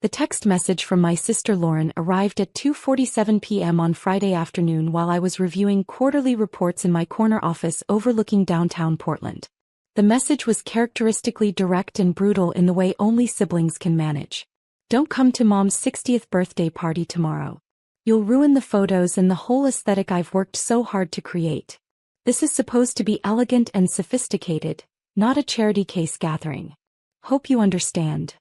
The text message from my sister Lauren arrived at 2:47 p.m. on Friday afternoon while I was reviewing quarterly reports in my corner office overlooking downtown Portland. The message was characteristically direct and brutal in the way only siblings can manage. Don't come to Mom's 60th birthday party tomorrow. You'll ruin the photos and the whole aesthetic I've worked so hard to create. This is supposed to be elegant and sophisticated, not a charity case gathering. Hope you understand.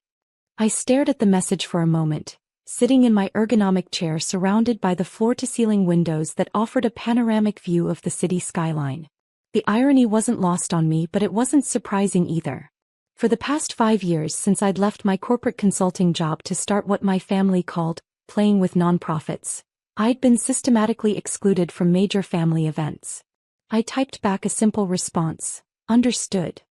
I stared at the message for a moment, sitting in my ergonomic chair surrounded by the floor-to-ceiling windows that offered a panoramic view of the city skyline. The irony wasn't lost on me, but it wasn't surprising either. For the past 5 years since I'd left my corporate consulting job to start what my family called playing with nonprofits, I'd been systematically excluded from major family events. I typed back a simple response, understood.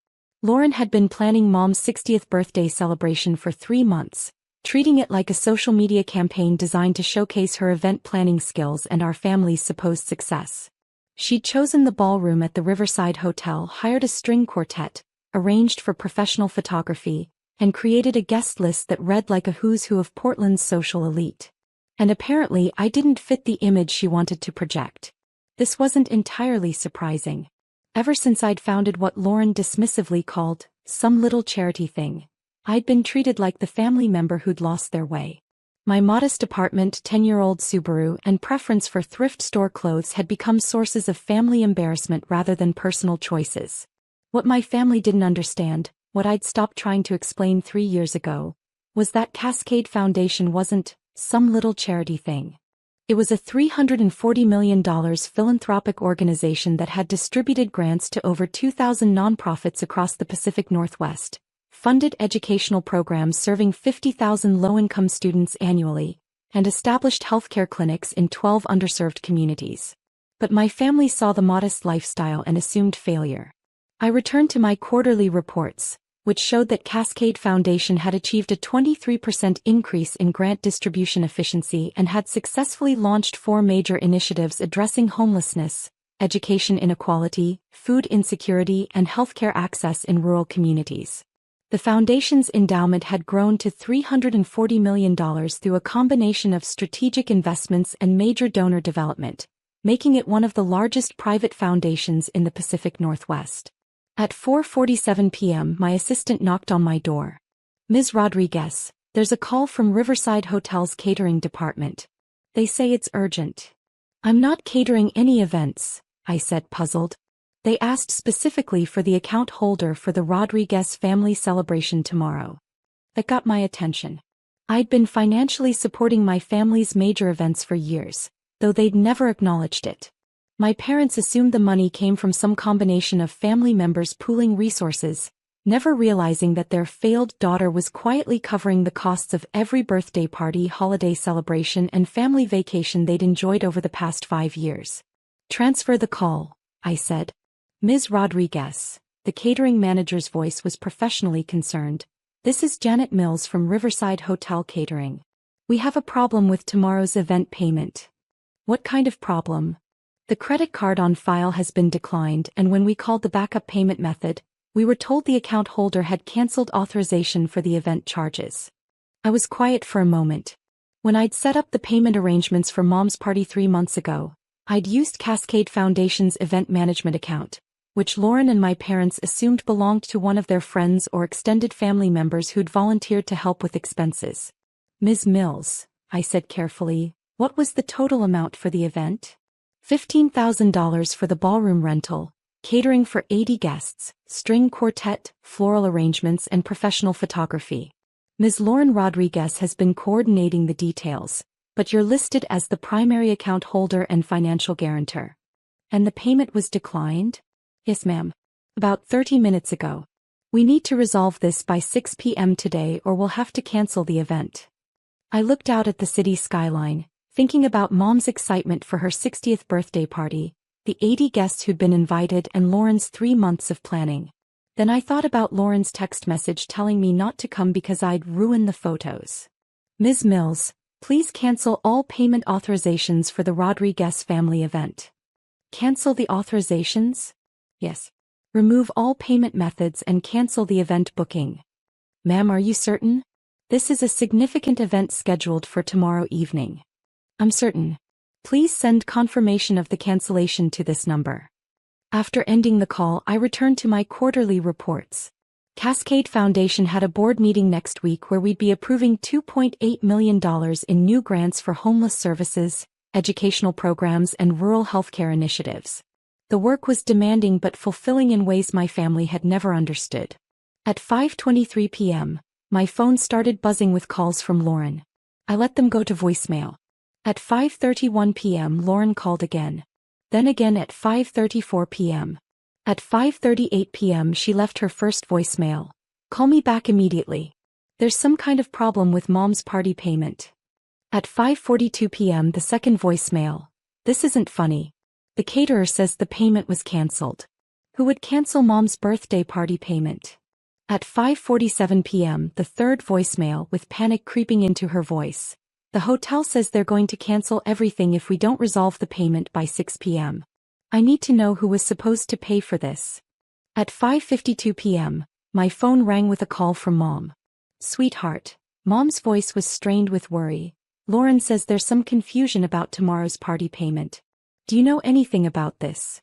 Lauren had been planning Mom's 60th birthday celebration for 3 months, treating it like a social media campaign designed to showcase her event planning skills and our family's supposed success. She'd chosen the ballroom at the Riverside Hotel, hired a string quartet, arranged for professional photography, and created a guest list that read like a who's who of Portland's social elite. And apparently I didn't fit the image she wanted to project. This wasn't entirely surprising. Ever since I'd founded what Lauren dismissively called some little charity thing, I'd been treated like the family member who'd lost their way. My modest apartment, 10-year-old Subaru, and preference for thrift store clothes had become sources of family embarrassment rather than personal choices. What my family didn't understand, what I'd stopped trying to explain 3 years ago, was that Cascade Foundation wasn't some little charity thing. It was a $340 million philanthropic organization that had distributed grants to over 2,000 nonprofits across the Pacific Northwest, funded educational programs serving 50,000 low-income students annually, and established healthcare clinics in 12 underserved communities. But my family saw the modest lifestyle and assumed failure. I returned to my quarterly reports, which showed that Cascade Foundation had achieved a 23% increase in grant distribution efficiency and had successfully launched 4 major initiatives addressing homelessness, education inequality, food insecurity, and healthcare access in rural communities. The foundation's endowment had grown to $340 million through a combination of strategic investments and major donor development, making it one of the largest private foundations in the Pacific Northwest. At 4:47 p.m. my assistant knocked on my door. "Ms. Rodriguez, there's a call from Riverside Hotel's catering department. They say it's urgent." "I'm not catering any events," I said, puzzled. "They asked specifically for the account holder for the Rodriguez family celebration tomorrow." That got my attention. I'd been financially supporting my family's major events for years, though they'd never acknowledged it. My parents assumed the money came from some combination of family members pooling resources, never realizing that their failed daughter was quietly covering the costs of every birthday party, holiday celebration, and family vacation they'd enjoyed over the past 5 years. "Transfer the call," I said. "Ms. Rodriguez," the catering manager's voice was professionally concerned. "This is Janet Mills from Riverside Hotel Catering. We have a problem with tomorrow's event payment." "What kind of problem?" "The credit card on file has been declined, and when we called the backup payment method, we were told the account holder had canceled authorization for the event charges." I was quiet for a moment. When I'd set up the payment arrangements for Mom's party 3 months ago, I'd used Cascade Foundation's event management account, which Lauren and my parents assumed belonged to one of their friends or extended family members who'd volunteered to help with expenses. "Ms. Mills," I said carefully, "what was the total amount for the event?" $15,000 for the ballroom rental, catering for 80 guests, string quartet, floral arrangements, and professional photography. Ms. Lauren Rodriguez has been coordinating the details, but you're listed as the primary account holder and financial guarantor. "And the payment was declined?" "Yes, ma'am. About 30 minutes ago. We need to resolve this by 6 p.m. today or we'll have to cancel the event." I looked out at the city skyline, thinking about Mom's excitement for her 60th birthday party, the 80 guests who'd been invited, and Lauren's 3 months of planning. Then I thought about Lauren's text message telling me not to come because I'd ruin the photos. "Ms. Mills, please cancel all payment authorizations for the Rodriguez family event." "Cancel the authorizations?" "Yes. Remove all payment methods and cancel the event booking." "Ma'am, are you certain?" This is a significant event scheduled for tomorrow evening. I'm certain. Please send confirmation of the cancellation to this number. After ending the call, I returned to my quarterly reports. Cascade Foundation had a board meeting next week where we'd be approving $2.8 million in new grants for homeless services, educational programs, and rural healthcare initiatives. The work was demanding but fulfilling in ways my family had never understood. At 5:23 p.m., my phone started buzzing with calls from Lauren. I let them go to voicemail. At 5:31 p.m. Lauren called again. Then again at 5:34 p.m. At 5:38 p.m. she left her first voicemail. Call me back immediately. There's some kind of problem with Mom's party payment. At 5:42 p.m. the second voicemail. This isn't funny. The caterer says the payment was cancelled. Who would cancel Mom's birthday party payment? At 5:47 p.m. the third voicemail with panic creeping into her voice. The hotel says they're going to cancel everything if we don't resolve the payment by 6 p.m. I need to know who was supposed to pay for this. At 5:52 p.m., my phone rang with a call from Mom. Sweetheart. Mom's voice was strained with worry. Lauren says there's some confusion about tomorrow's party payment. Do you know anything about this?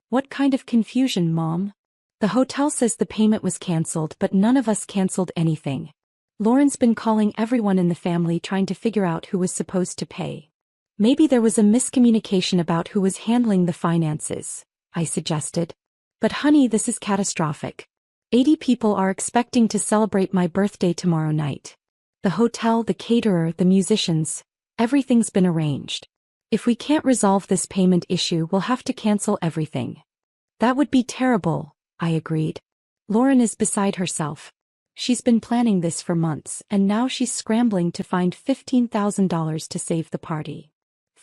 What kind of confusion, Mom? The hotel says the payment was cancelled, but none of us cancelled anything. Lauren's been calling everyone in the family trying to figure out who was supposed to pay. Maybe there was a miscommunication about who was handling the finances, I suggested. But honey, this is catastrophic. 80 people are expecting to celebrate my birthday tomorrow night. The hotel, the caterer, the musicians, everything's been arranged. If we can't resolve this payment issue, we'll have to cancel everything. That would be terrible, I agreed. Lauren is beside herself. She's been planning this for months, and now she's scrambling to find $15,000 to save the party.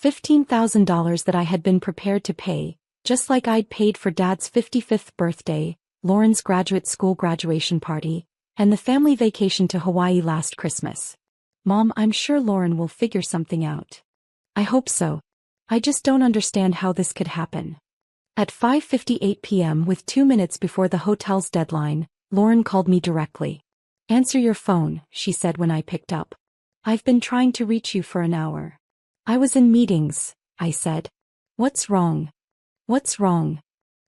$15,000 that I had been prepared to pay, just like I'd paid for Dad's 55th birthday, Lauren's graduate school graduation party, and the family vacation to Hawaii last Christmas. Mom, I'm sure Lauren will figure something out. I hope so. I just don't understand how this could happen. At 5:58 p.m., with 2 minutes before the hotel's deadline, Lauren called me directly. Answer your phone, she said when I picked up. I've been trying to reach you for an hour. I was in meetings, I said. What's wrong? What's wrong?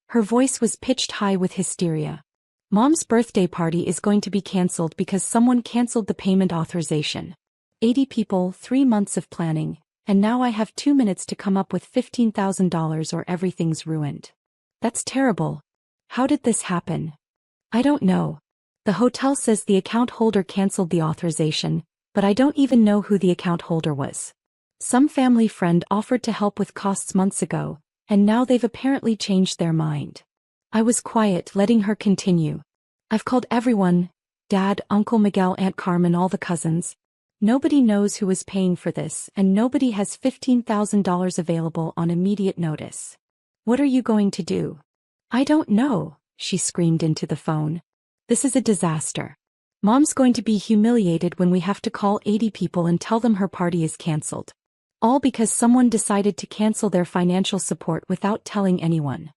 Her voice was pitched high with hysteria. Mom's birthday party is going to be cancelled because someone cancelled the payment authorization. 80 people, 3 months of planning, and now I have 2 minutes to come up with $15,000 or everything's ruined. That's terrible. How did this happen? I don't know. The hotel says the account holder cancelled the authorization, but I don't even know who the account holder was. Some family friend offered to help with costs months ago, and now they've apparently changed their mind. I was quiet, letting her continue. I've called everyone, Dad, Uncle Miguel, Aunt Carmen, all the cousins. Nobody knows who is paying for this, and nobody has $15,000 available on immediate notice. What are you going to do? I don't know, she screamed into the phone. This is a disaster. Mom's going to be humiliated when we have to call 80 people and tell them her party is cancelled. All because someone decided to cancel their financial support without telling anyone.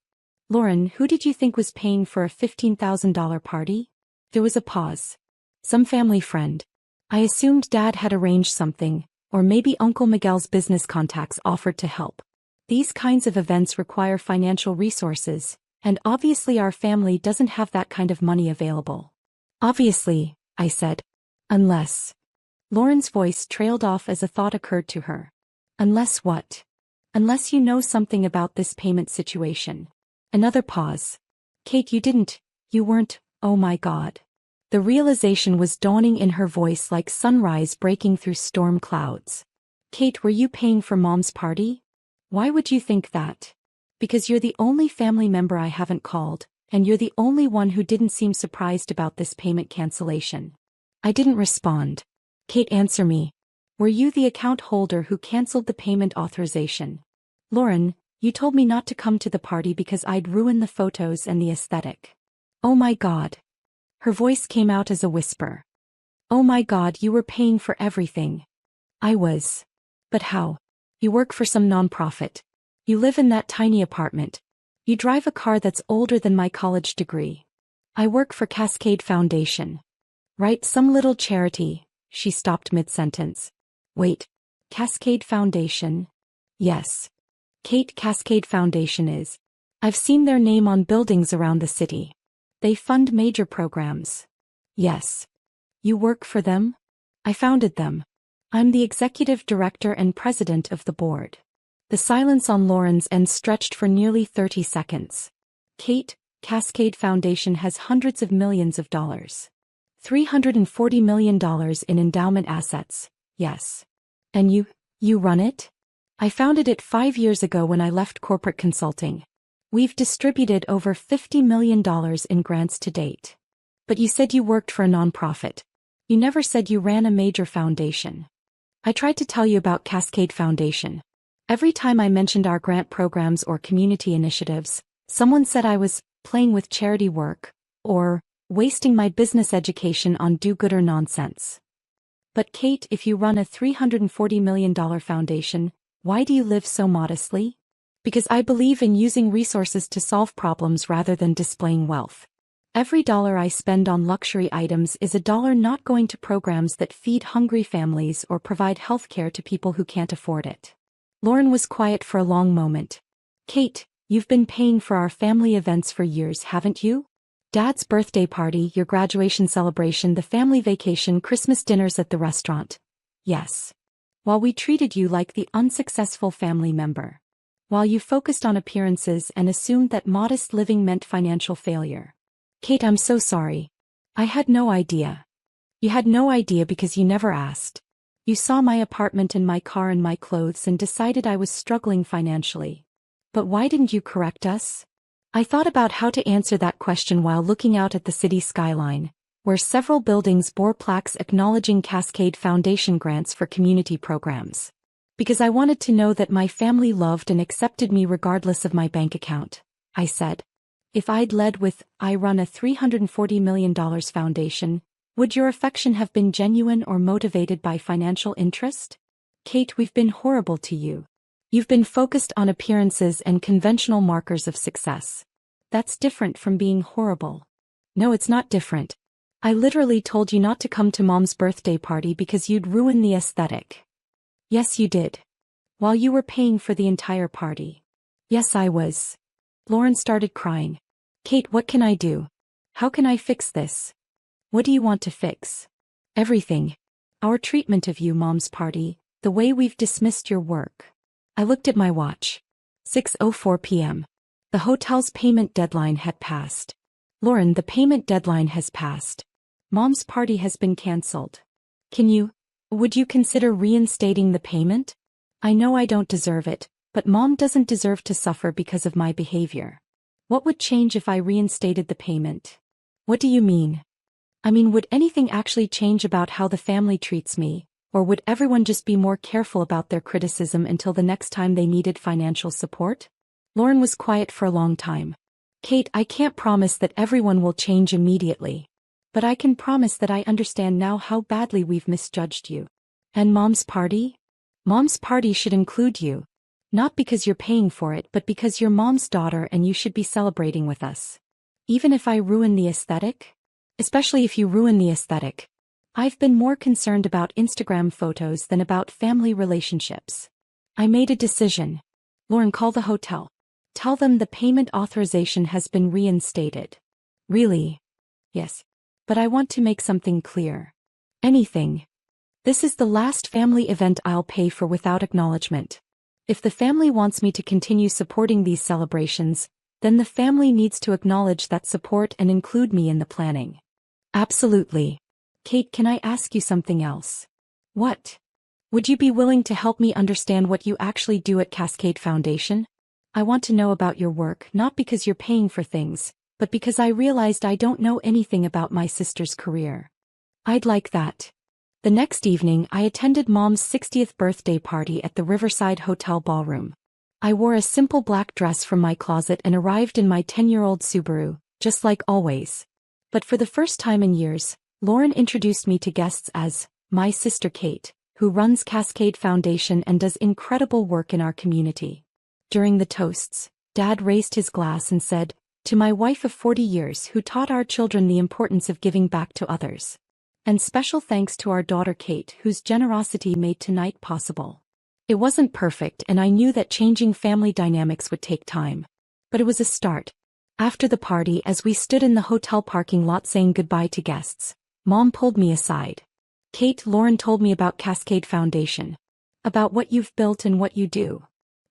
Lauren, who did you think was paying for a $15,000 party? There was a pause. Some family friend. I assumed Dad had arranged something, or maybe Uncle Miguel's business contacts offered to help. These kinds of events require financial resources, and obviously our family doesn't have that kind of money available. Obviously, I said. Unless. Lauren's voice trailed off as a thought occurred to her. Unless what? Unless you know something about this payment situation. Another pause. Kate, you weren't, oh my God. The realization was dawning in her voice like sunrise breaking through storm clouds. Kate, were you paying for Mom's party? Why would you think that? Because you're the only family member I haven't called, and you're the only one who didn't seem surprised about this payment cancellation. I didn't respond. Kate, answer me. Were you the account holder who cancelled the payment authorization? Lauren, you told me not to come to the party because I'd ruin the photos and the aesthetic. Oh my God. Her voice came out as a whisper. Oh my God, you were paying for everything. I was. But how? You work for some nonprofit. You live in that tiny apartment. You drive a car that's older than my college degree. I work for Cascade Foundation. Right, some little charity, She stopped mid-sentence. Wait. Cascade Foundation? Yes. Kate, Cascade Foundation is. I've seen their name on buildings around the city. They fund major programs. Yes. You work for them? I founded them. I'm the executive director and president of the board. The silence on Lauren's end stretched for nearly 30 seconds. Kate, Cascade Foundation has hundreds of millions of dollars. $340 million in endowment assets, yes. And you run it? I founded it 5 years ago when I left corporate consulting. We've distributed over $50 million in grants to date. But you said you worked for a nonprofit. You never said you ran a major foundation. I tried to tell you about Cascade Foundation. Every time I mentioned our grant programs or community initiatives, someone said I was playing with charity work, or wasting my business education on do-gooder nonsense. But Kate, if you run a $340 million foundation, why do you live so modestly? Because I believe in using resources to solve problems rather than displaying wealth. Every dollar I spend on luxury items is a dollar not going to programs that feed hungry families or provide health care to people who can't afford it. Lauren was quiet for a long moment. Kate, you've been paying for our family events for years, haven't you? Dad's birthday party, your graduation celebration, the family vacation, Christmas dinners at the restaurant. Yes. While we treated you like the unsuccessful family member. While you focused on appearances and assumed that modest living meant financial failure. Kate, I'm so sorry. I had no idea. You had no idea because you never asked. You saw my apartment and my car and my clothes and decided I was struggling financially. But why didn't you correct us? I thought about how to answer that question while looking out at the city skyline, where several buildings bore plaques acknowledging Cascade Foundation grants for community programs. Because I wanted to know that my family loved and accepted me regardless of my bank account, I said. If I'd led with, I run a $340 million foundation, would your affection have been genuine or motivated by financial interest? Kate, we've been horrible to you. You've been focused on appearances and conventional markers of success. That's different from being horrible. No, it's not different. I literally told you not to come to Mom's birthday party because you'd ruin the aesthetic. Yes, you did. While you were paying for the entire party. Yes, I was. Lauren started crying. Kate, what can I do? How can I fix this? What do you want to fix? Everything. Our treatment of you, Mom's party, the way we've dismissed your work. I looked at my watch. 6:04 p.m. The hotel's payment deadline had passed. Lauren, the payment deadline has passed. Mom's party has been cancelled. Would you consider reinstating the payment? I know I don't deserve it, but Mom doesn't deserve to suffer because of my behavior. What would change if I reinstated the payment? What do you mean? I mean, would anything actually change about how the family treats me, or would everyone just be more careful about their criticism until the next time they needed financial support? Lauren was quiet for a long time. Kate, I can't promise that everyone will change immediately. But I can promise that I understand now how badly we've misjudged you. And Mom's party? Mom's party should include you. Not because you're paying for it, but because you're Mom's daughter and you should be celebrating with us. Even if I ruin the aesthetic? Especially if you ruin the aesthetic. I've been more concerned about Instagram photos than about family relationships. I made a decision. Lauren, call the hotel. Tell them the payment authorization has been reinstated. Really? Yes. But I want to make something clear. Anything. This is the last family event I'll pay for without acknowledgement. If the family wants me to continue supporting these celebrations, then the family needs to acknowledge that support and include me in the planning. Absolutely. Kate, can I ask you something else? What? Would you be willing to help me understand what you actually do at Cascade Foundation? I want to know about your work, not because you're paying for things, but because I realized I don't know anything about my sister's career. I'd like that. The next evening, I attended Mom's 60th birthday party at the Riverside Hotel ballroom. I wore a simple black dress from my closet and arrived in my 10-year-old Subaru, just like always. But for the first time in years, Lauren introduced me to guests as my sister Kate, who runs Cascade Foundation and does incredible work in our community. During the toasts, Dad raised his glass and said, "To my wife of 40 years who taught our children the importance of giving back to others." And special thanks to our daughter Kate, whose generosity made tonight possible. It wasn't perfect, and I knew that changing family dynamics would take time. But it was a start. After the party, as we stood in the hotel parking lot saying goodbye to guests, Mom pulled me aside. "Kate, Lauren told me about Cascade Foundation. About what you've built and what you do.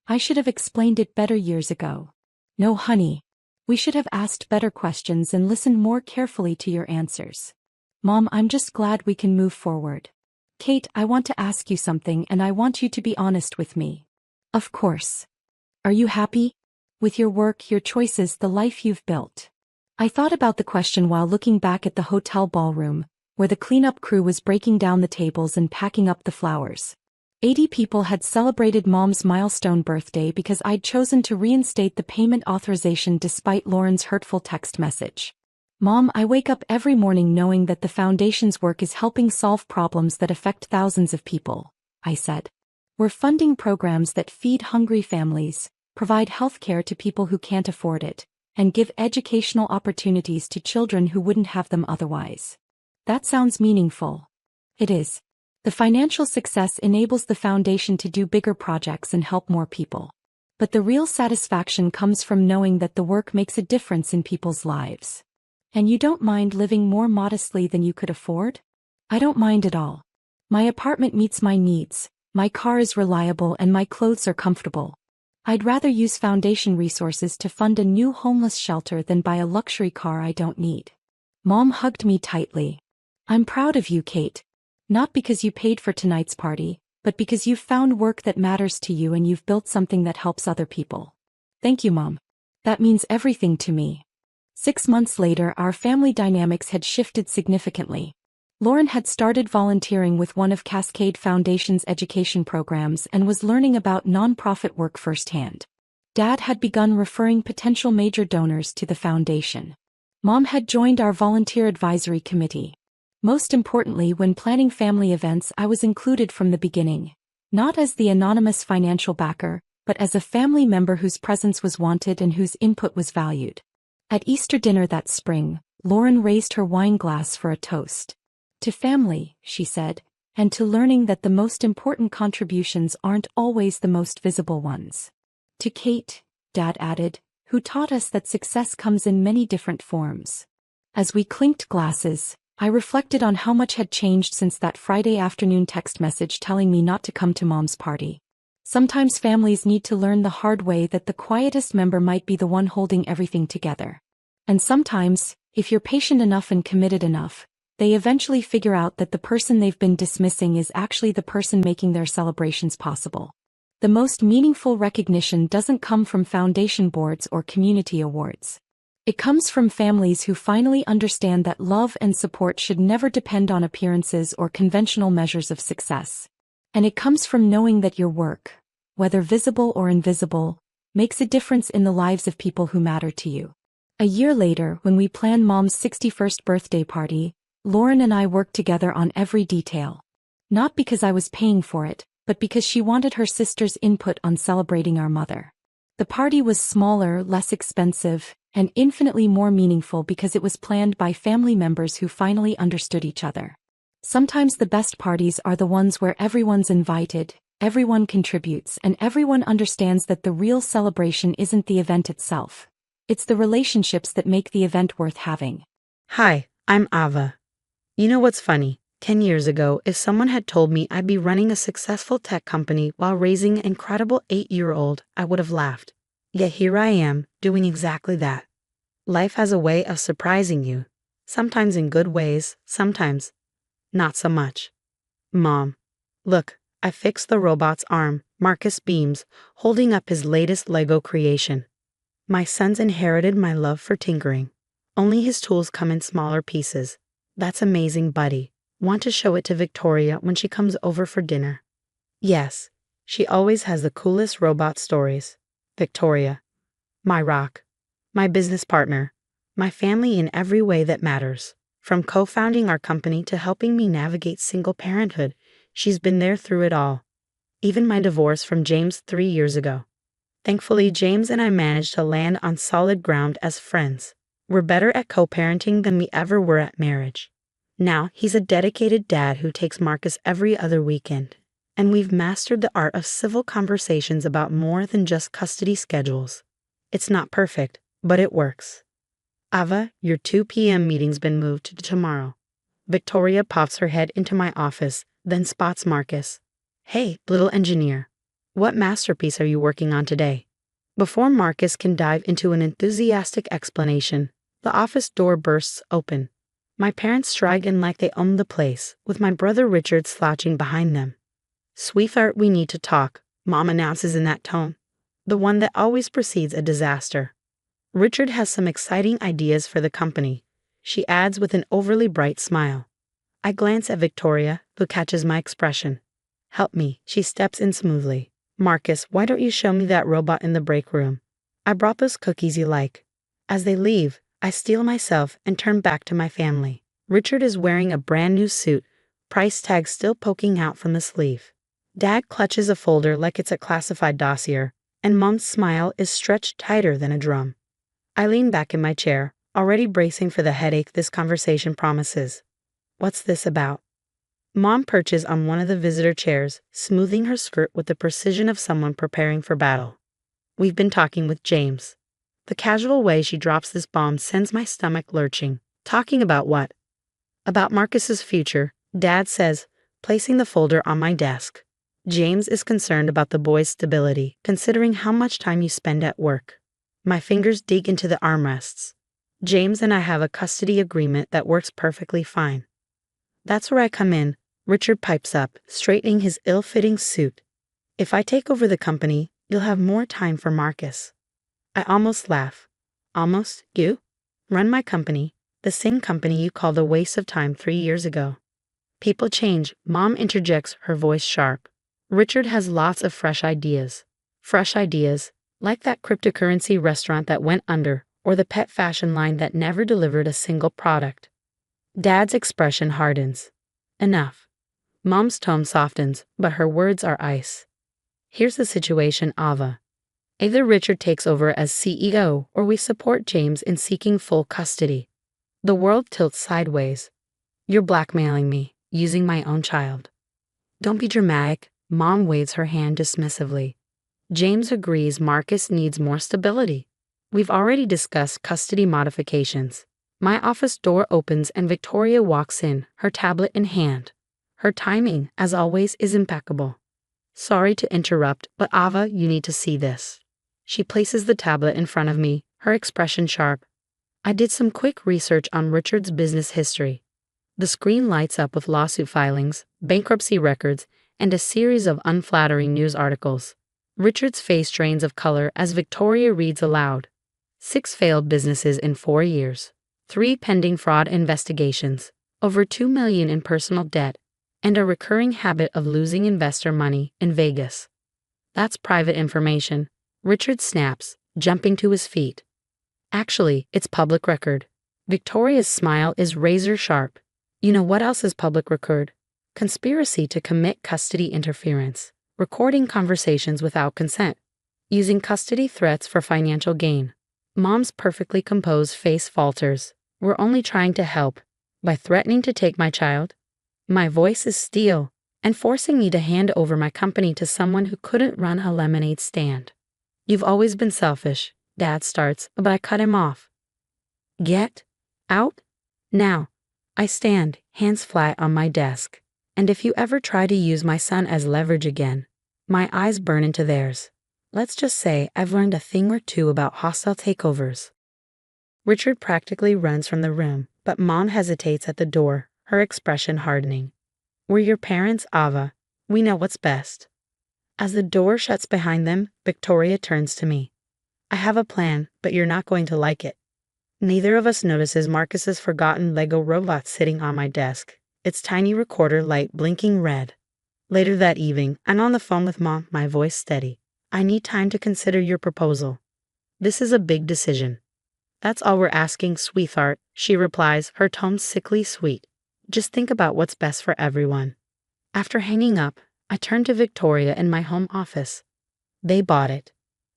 I should have explained it better years ago." "No, honey. We should have asked better questions and listened more carefully to your answers. Mom, I'm just glad we can move forward. Kate, I want to ask you something, and I want you to be honest with me." "Of course. Are you happy? With your work, your choices, the life you've built?" I thought about the question while looking back at the hotel ballroom, where the cleanup crew was breaking down the tables and packing up the flowers. 80 people had celebrated Mom's milestone birthday because I'd chosen to reinstate the payment authorization despite Lauren's hurtful text message. "Mom, I wake up every morning knowing that the foundation's work is helping solve problems that affect thousands of people," I said. "We're funding programs that feed hungry families, provide health care to people who can't afford it, and give educational opportunities to children who wouldn't have them otherwise." "That sounds meaningful." It is. The financial success enables the foundation to do bigger projects and help more people. But the real satisfaction comes from knowing that the work makes a difference in people's lives. "And you don't mind living more modestly than you could afford?" "I don't mind at all. My apartment meets my needs, my car is reliable, and my clothes are comfortable. I'd rather use foundation resources to fund a new homeless shelter than buy a luxury car I don't need." Mom hugged me tightly. "I'm proud of you, Kate. Not because you paid for tonight's party, but because you've found work that matters to you and you've built something that helps other people." "Thank you, Mom. That means everything to me." 6 months later, our family dynamics had shifted significantly. Lauren had started volunteering with one of Cascade Foundation's education programs and was learning about nonprofit work firsthand. Dad had begun referring potential major donors to the foundation. Mom had joined our volunteer advisory committee. Most importantly, when planning family events, I was included from the beginning. Not as the anonymous financial backer, but as a family member whose presence was wanted and whose input was valued. At Easter dinner that spring, Lauren raised her wine glass for a toast. "To family," she said, "and to learning that the most important contributions aren't always the most visible ones." "To Kate," Dad added, "who taught us that success comes in many different forms." As we clinked glasses, I reflected on how much had changed since that Friday afternoon text message telling me not to come to Mom's party. Sometimes families need to learn the hard way that the quietest member might be the one holding everything together. And sometimes, if you're patient enough and committed enough, they eventually figure out that the person they've been dismissing is actually the person making their celebrations possible. The most meaningful recognition doesn't come from foundation boards or community awards. It comes from families who finally understand that love and support should never depend on appearances or conventional measures of success. And it comes from knowing that your work, whether visible or invisible, makes a difference in the lives of people who matter to you. A year later, when we planned Mom's 61st birthday party, Lauren and I worked together on every detail. Not because I was paying for it, but because she wanted her sister's input on celebrating our mother. The party was smaller, less expensive, and infinitely more meaningful because it was planned by family members who finally understood each other. Sometimes the best parties are the ones where everyone's invited, everyone contributes, and everyone understands that the real celebration isn't the event itself. It's the relationships that make the event worth having. Hi, I'm Ava. You know what's funny? 10 years ago, if someone had told me I'd be running a successful tech company while raising an incredible 8-year-old, I would have laughed. Yet here I am, doing exactly that. Life has a way of surprising you. Sometimes in good ways, sometimes not so much. Mom, look, I fixed the robot's arm, Marcus beams, holding up his latest Lego creation. My son's inherited my love for tinkering. Only his tools come in smaller pieces. That's amazing, buddy. Want to show it to Victoria when she comes over for dinner? Yes, she always has the coolest robot stories. Victoria, my rock, my business partner, my family in every way that matters. From co-founding our company to helping me navigate single parenthood, she's been there through it all. Even my divorce from James 3 years ago. Thankfully, James and I managed to land on solid ground as friends. We're better at co-parenting than we ever were at marriage. Now he's a dedicated dad who takes Marcus every other weekend. And we've mastered the art of civil conversations about more than just custody schedules. It's not perfect, but it works. Ava, your 2 p.m. meeting's been moved to tomorrow. Victoria pops her head into my office, then spots Marcus. Hey, little engineer. What masterpiece are you working on today? Before Marcus can dive into an enthusiastic explanation, the office door bursts open. My parents stride in like they own the place, with my brother Richard slouching behind them. Sweetheart, we need to talk, Mom announces in that tone, the one that always precedes a disaster. Richard has some exciting ideas for the company, she adds with an overly bright smile. I glance at Victoria, who catches my expression. Help me, she steps in smoothly. Marcus, why don't you show me that robot in the break room? I brought those cookies you like. As they leave, I steel myself and turn back to my family. Richard is wearing a brand new suit, price tag still poking out from the sleeve. Dad clutches a folder like it's a classified dossier, and Mom's smile is stretched tighter than a drum. I lean back in my chair, already bracing for the headache this conversation promises. What's this about? Mom perches on one of the visitor chairs, smoothing her skirt with the precision of someone preparing for battle. We've been talking with James. The casual way she drops this bomb sends my stomach lurching. Talking about what? About Marcus's future, Dad says, placing the folder on my desk. James is concerned about the boy's stability, considering how much time you spend at work. My fingers dig into the armrests. James and I have a custody agreement that works perfectly fine. That's where I come in, Richard pipes up, straightening his ill-fitting suit. If I take over the company, you'll have more time for Marcus. I almost laugh. Almost? You? Run my company, the same company you called a waste of time 3 years ago. People change, Mom interjects, her voice sharp. Richard has lots of fresh ideas. Fresh ideas, like that cryptocurrency restaurant that went under, or the pet fashion line that never delivered a single product. Dad's expression hardens. Enough. Mom's tone softens, but her words are ice. Here's the situation, Ava. Either Richard takes over as CEO, or we support James in seeking full custody. The world tilts sideways. You're blackmailing me, using my own child. Don't be dramatic, Mom waves her hand dismissively. James agrees Marcus needs more stability. We've already discussed custody modifications. My office door opens and Victoria walks in, her tablet in hand. Her timing, as always, is impeccable. Sorry to interrupt, but Ava, you need to see this. She places the tablet in front of me, her expression sharp. I did some quick research on Richard's business history. The screen lights up with lawsuit filings, bankruptcy records, and a series of unflattering news articles. Richard's face drains of color as Victoria reads aloud. 6 failed businesses in 4 years. 3 pending fraud investigations. Over $2 million in personal debt. And a recurring habit of losing investor money in Vegas. That's private information. Richard snaps, jumping to his feet. Actually, it's public record. Victoria's smile is razor sharp. You know what else is public record? Conspiracy to commit custody interference. Recording conversations without consent. Using custody threats for financial gain. Mom's perfectly composed face falters. We're only trying to help. By threatening to take my child? My voice is steel, and forcing me to hand over my company to someone who couldn't run a lemonade stand. You've always been selfish, Dad starts, but I cut him off. Get out now. I stand, hands flat on my desk. And if you ever try to use my son as leverage again, my eyes burn into theirs. Let's just say I've learned a thing or two about hostile takeovers. Richard practically runs from the room, but Mom hesitates at the door, her expression hardening. We're your parents, Ava. We know what's best. As the door shuts behind them, Victoria turns to me. I have a plan, but you're not going to like it. Neither of us notices Marcus's forgotten Lego robot sitting on my desk, its tiny recorder light blinking red. Later that evening, I'm on the phone with Mom, my voice steady. I need time to consider your proposal. This is a big decision. That's all we're asking, sweetheart, she replies, her tone sickly sweet. Just think about what's best for everyone. After hanging up, I turn to Victoria in my home office. They bought it.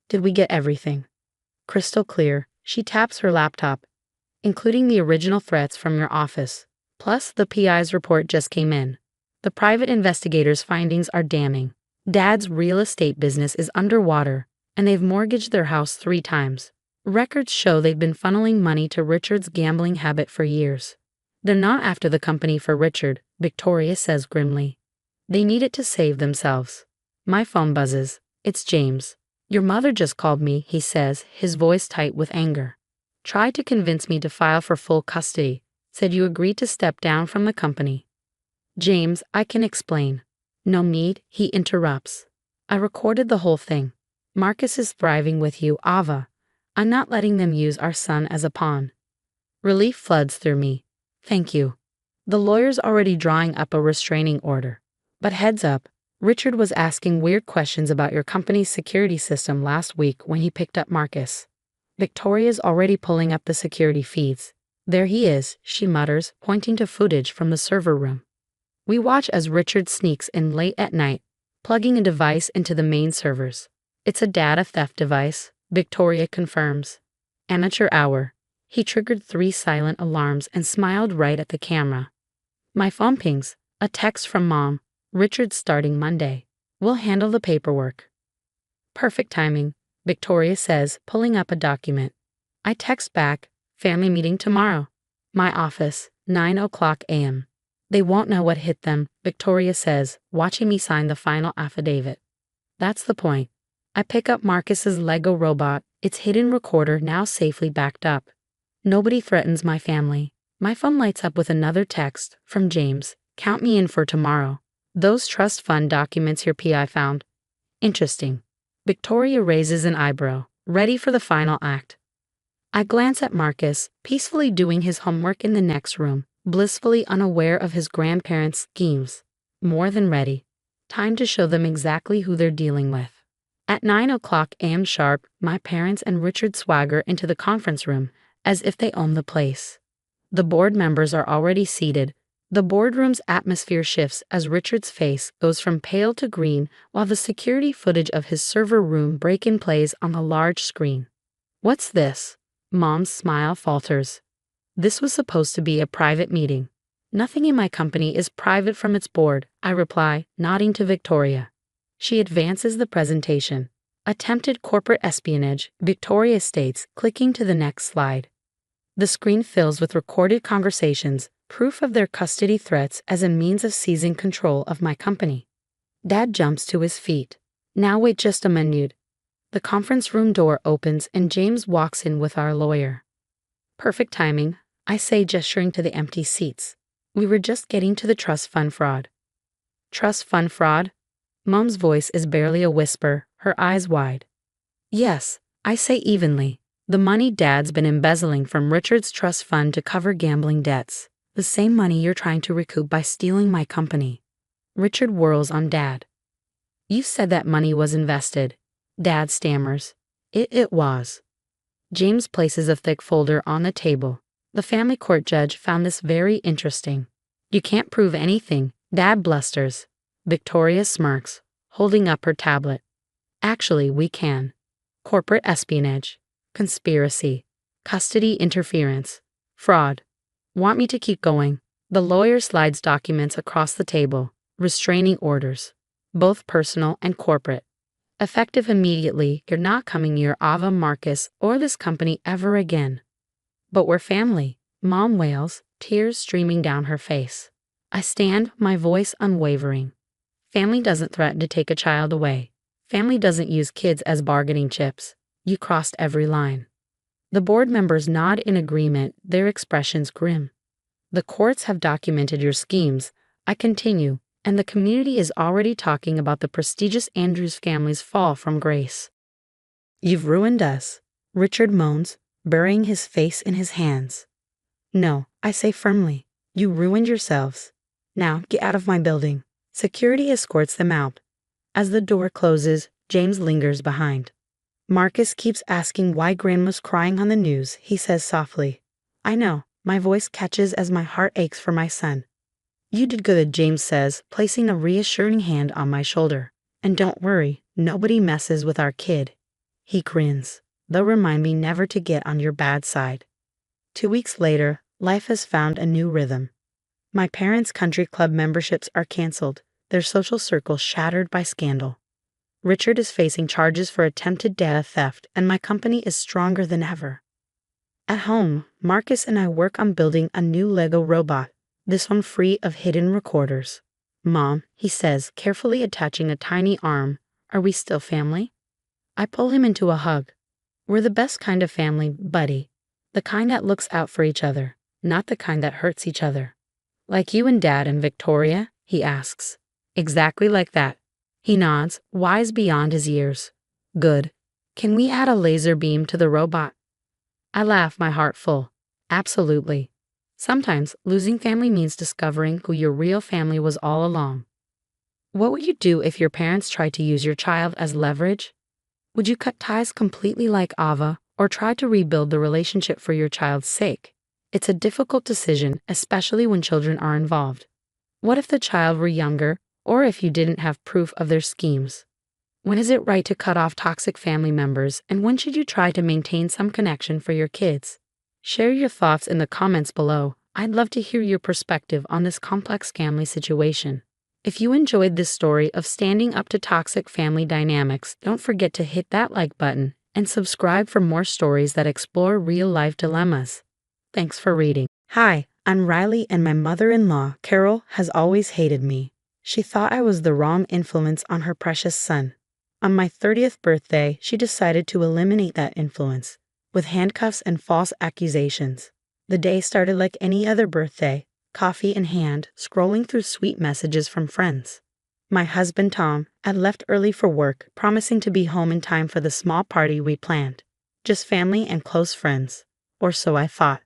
Did we get everything? Crystal clear, she taps her laptop. Including the original threats from your office, Plus, the PI's report just came in. The private investigator's findings are damning. Dad's real estate business is underwater, and they've mortgaged their house 3 times. Records show they've been funneling money to Richard's gambling habit for years. They're not after the company for Richard, Victoria says grimly. They need it to save themselves. My phone buzzes. It's James. Your mother just called me, he says, his voice tight with anger. Tried to convince me to file for full custody. Said you agreed to step down from the company. James, I can explain. No need, he interrupts. I recorded the whole thing. Marcus is thriving with you, Ava. I'm not letting them use our son as a pawn. Relief floods through me. Thank you. The lawyer's already drawing up a restraining order. But heads up, Richard was asking weird questions about your company's security system last week when he picked up Marcus. Victoria's already pulling up the security feeds. There he is, she mutters, pointing to footage from the server room. We watch as Richard sneaks in late at night, plugging a device into the main servers. It's a data theft device, Victoria confirms. Amateur hour. He triggered 3 silent alarms and smiled right at the camera. My phone pings. A text from Mom. Richard's starting Monday. We'll handle the paperwork. Perfect timing, Victoria says, pulling up a document. I text back, family meeting tomorrow. My office, 9:00 a.m. They won't know what hit them, Victoria says, watching me sign the final affidavit. That's the point. I pick up Marcus's Lego robot, its hidden recorder now safely backed up. Nobody threatens my family. My phone lights up with another text from James. Count me in for tomorrow. Those trust fund documents your PI found. Interesting. Victoria raises an eyebrow, ready for the final act. I glance at Marcus, peacefully doing his homework in the next room, blissfully unaware of his grandparents' schemes. More than ready. Time to show them exactly who they're dealing with. At 9:00 a.m. sharp, my parents and Richard swagger into the conference room, as if they own the place. The board members are already seated. The boardroom's atmosphere shifts as Richard's face goes from pale to green while the security footage of his server room break-in plays on the large screen. What's this? Mom's smile falters. This was supposed to be a private meeting. Nothing in my company is private from its board, I reply, nodding to Victoria. She advances the presentation. Attempted corporate espionage, Victoria states, clicking to the next slide. The screen fills with recorded conversations, proof of their custody threats as a means of seizing control of my company. Dad jumps to his feet. Now wait just a minute. The conference room door opens and James walks in with our lawyer. Perfect timing, I say, gesturing to the empty seats. We were just getting to the trust fund fraud. Trust fund fraud? Mom's voice is barely a whisper, her eyes wide. Yes, I say evenly. The money Dad's been embezzling from Richard's trust fund to cover gambling debts. The same money you're trying to recoup by stealing my company. Richard whirls on Dad. You said that money was invested. Dad stammers. It was. James places a thick folder on the table. The family court judge found this very interesting. You can't prove anything, Dad blusters. Victoria smirks, holding up her tablet. Actually, we can. Corporate espionage, conspiracy, custody interference, fraud. Want me to keep going? The lawyer slides documents across the table, restraining orders, both personal and corporate. Effective immediately, you're not coming near Ava, Marcus, or this company ever again. But we're family, Mom wails, tears streaming down her face. I stand, my voice unwavering. Family doesn't threaten to take a child away. Family doesn't use kids as bargaining chips. You crossed every line. The board members nod in agreement, their expressions grim. The courts have documented your schemes, I continue, and the community is already talking about the prestigious Andrews family's fall from grace. You've ruined us, Richard moans, burying his face in his hands. No, I say firmly, you ruined yourselves. Now get out of my building. Security escorts them out. As the door closes, James lingers behind. Marcus keeps asking why Grandma's crying on the news, he says softly. I know, my voice catches as my heart aches for my son. You did good, James says, placing a reassuring hand on my shoulder. And don't worry, nobody messes with our kid. He grins. They'll remind me never to get on your bad side. 2 weeks later, life has found a new rhythm. My parents' country club memberships are canceled, their social circle shattered by scandal. Richard is facing charges for attempted data theft, and my company is stronger than ever. At home, Marcus and I work on building a new Lego robot, this one free of hidden recorders. Mom, he says, carefully attaching a tiny arm, are we still family? I pull him into a hug. We're the best kind of family, buddy. The kind that looks out for each other, not the kind that hurts each other. Like you and Dad and Victoria? He asks. Exactly like that. He nods, wise beyond his years. Good. Can we add a laser beam to the robot? I laugh, my heart full. Absolutely. Sometimes losing family means discovering who your real family was all along. What would you do if your parents tried to use your child as leverage? Would you cut ties completely like Ava, or try to rebuild the relationship for your child's sake? It's a difficult decision, especially when children are involved. What if the child were younger, or if you didn't have proof of their schemes? When is it right to cut off toxic family members, and when should you try to maintain some connection for your kids? Share your thoughts in the comments below. I'd love to hear your perspective on this complex family situation. If you enjoyed this story of standing up to toxic family dynamics, don't forget to hit that like button and subscribe for more stories that explore real-life dilemmas. Thanks for reading. Hi, I'm Riley, and my mother-in-law, Carol, has always hated me. She thought I was the wrong influence on her precious son. On my 30th birthday, she decided to eliminate that influence, with handcuffs and false accusations. The day started like any other birthday, coffee in hand, scrolling through sweet messages from friends. My husband Tom had left early for work, promising to be home in time for the small party we planned. Just family and close friends, or so I thought.